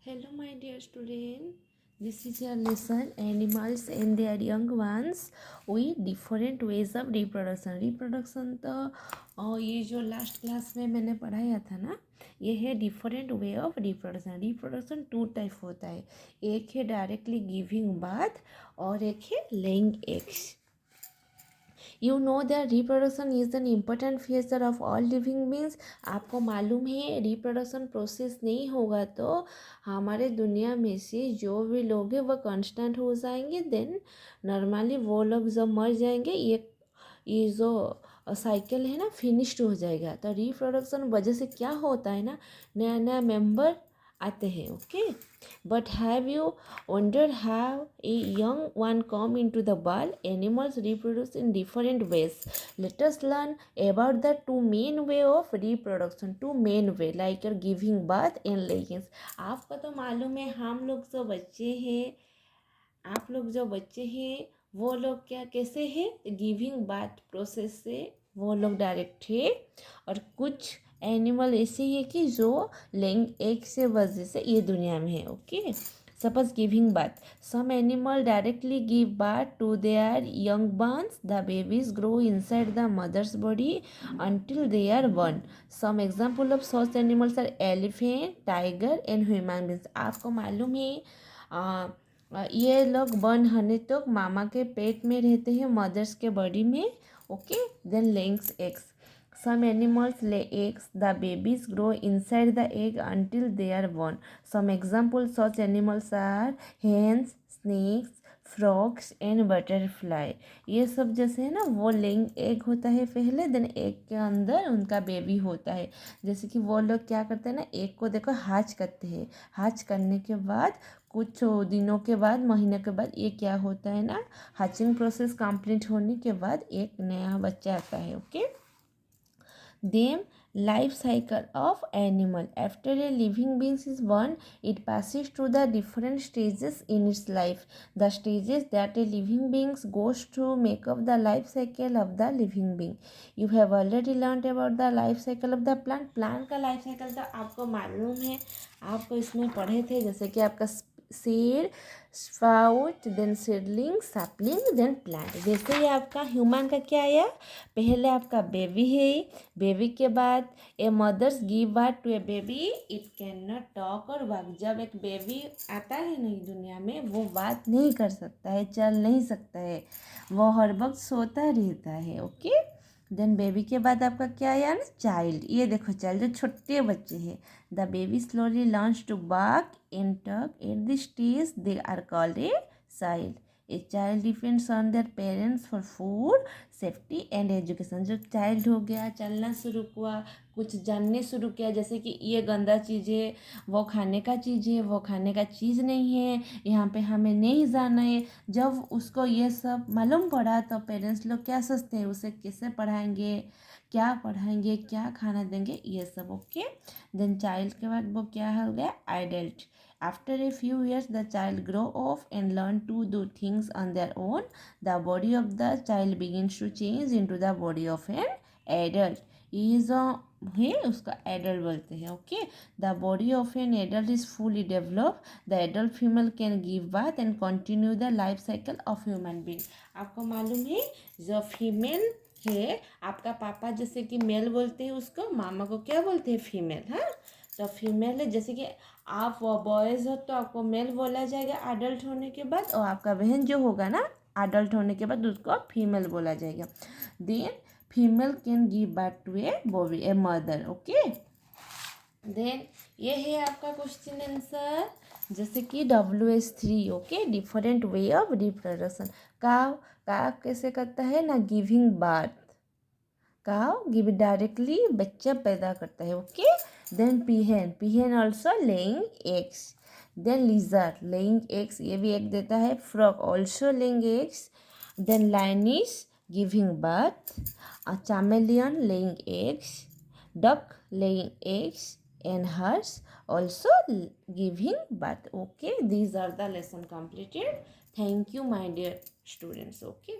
Hello, my dear student. This is your lesson animals and their young ones with different ways of reproduction. Reproduction तो ये जो last class में मैंने पढ़ाया था ना, ये है different way of reproduction. Reproduction two type होता है. एक है डायरेक्टली गिविंग बर्थ और एक है laying eggs. You know that reproduction is an important feature of all living beings. आपको मालूम है रिप्रोडक्शन प्रोसेस नहीं होगा तो हमारे दुनिया में से जो भी लोग हैं वह कांस्टेंट हो जाएंगे. देन नॉर्मली वो लोग जब मर जाएंगे ये जो साइकिल है ना फिनिश्ड हो जाएगा. तो रिप्रोडक्शन वजह से क्या होता है ना, नया नया मेंबर आते हैं. Okay, but have you wondered how a young one come into the world? Animals reproduce in different ways. Let us learn about the two main way of reproduction. Two main way like your giving birth and laying. आपको तो मालूम है हम लोग जो बच्चे हैं, आप लोग जो बच्चे हैं वो लोग क्या कैसे हैं, गिविंग बर्थ प्रोसेस से वो लोग डायरेक्ट है. और कुछ एनिमल ऐसे हैं कि जो लेइंग एग से वजह से ये दुनिया में है. Okay, suppose giving birth. Some animal directly give birth to their young burns. The babies grow inside the mother's body until they are born. Some example of such animals are elephant, tiger and human beings. आपको मालूम है ये लोग burn होने तक मामा के पेट में रहते हैं, मदर्स के बॉडी में. Okay, then laying eggs. Some animals lay eggs. The babies grow inside the egg until they are born. Some examples such animals are hens, snakes, frogs and butterfly. ये सब जैसे है ना वो लेइंग एग होता है पहले, देन एग के अंदर उनका बेबी होता है. जैसे कि वो लोग क्या करते हैं ना, एग को देखो हाच करते हैं. हाच करने के बाद कुछ दिनों के बाद, महीने के बाद ये क्या होता है ना, हैचिंग प्रोसेस कंप्लीट होने के बाद एक नया बच्चा आता है. Okay, them life cycle of animal. After a living being is born, it passes through the different stages in its life. The stages that a living being goes through make up the life cycle of the living being. You have already learned about the life cycle of the plant. Plant का life cycle तो आपको मालूम है, आपको इसमें पढ़े थे. जैसे कि आपका seed, sprout, then seedling, sapling, then plant. जैसे ही आपका ह्यूमन का क्या आया, पहले आपका बेबी है. बेबी के बाद a mother's give birth to a baby. It can not talk और वर्क. जब एक बेबी आता है नई दुनिया में वो बात नहीं कर सकता है, चल नहीं सकता है, वो हर वक्त सोता रहता है. ओके, देन बेबी के बाद आपका क्या आया ना, चाइल्ड. ये देखो चाइल्ड जो छोटे बच्चे हैं. The baby slowly learns to walk and talk. At this stage they are called a child. A child depends on their parents for food, safety and education. जो चाइल्ड हो गया, चलना शुरू हुआ, कुछ जानने शुरू किया, जैसे कि ये गंदा चीज़ है, वो खाने का चीज़ है, वो खाने का चीज़ नहीं है, यहाँ पे हमें नहीं जाना है. जब उसको ये सब मालूम पड़ा तो पेरेंट्स लोग क्या सोचते हैं, उसे कैसे पढ़ाएंगे, क्या पढ़ाएंगे, क्या खाना देंगे, ये सब. ओके, देन चाइल्ड के बाद वो क्या हो गया, adult. After a few years, the child grow up and learn to do things on their own. The body of the child begins to change into the body of an adult. Is है उसका adult बोलते हैं. Okay, the body of an adult is fully develop. The adult female can give birth and continue the life cycle of human being. आपको मालूम है जो female है, आपका पापा जैसे कि मेल बोलते हैं उसको, मामा को क्या बोलते हैं, फीमेल. हाँ, तो फीमेल है. जैसे कि आप बॉयज़ हो तो आपको मेल बोला जाएगा एडल्ट होने के बाद, और आपका बहन जो होगा ना एडल्ट होने के बाद उसको फीमेल बोला जाएगा. Then female can give birth to a baby, a mother. Okay, then ये है आपका क्वेश्चन आंसर. जैसे कि WH3. Okay, different way of reproduction. Cow कैसे करता है ना, giving birth. Cow give directly बच्चा पैदा करता है. Okay, then peahen also laying eggs. Then lizard laying eggs, ये भी एग देता है. Frog also laying eggs. Then lioness giving birth. chameleon laying eggs. Duck laying eggs. And hers also giving birth. Okay, these are the lesson completed. Thank you my dear students. Okay.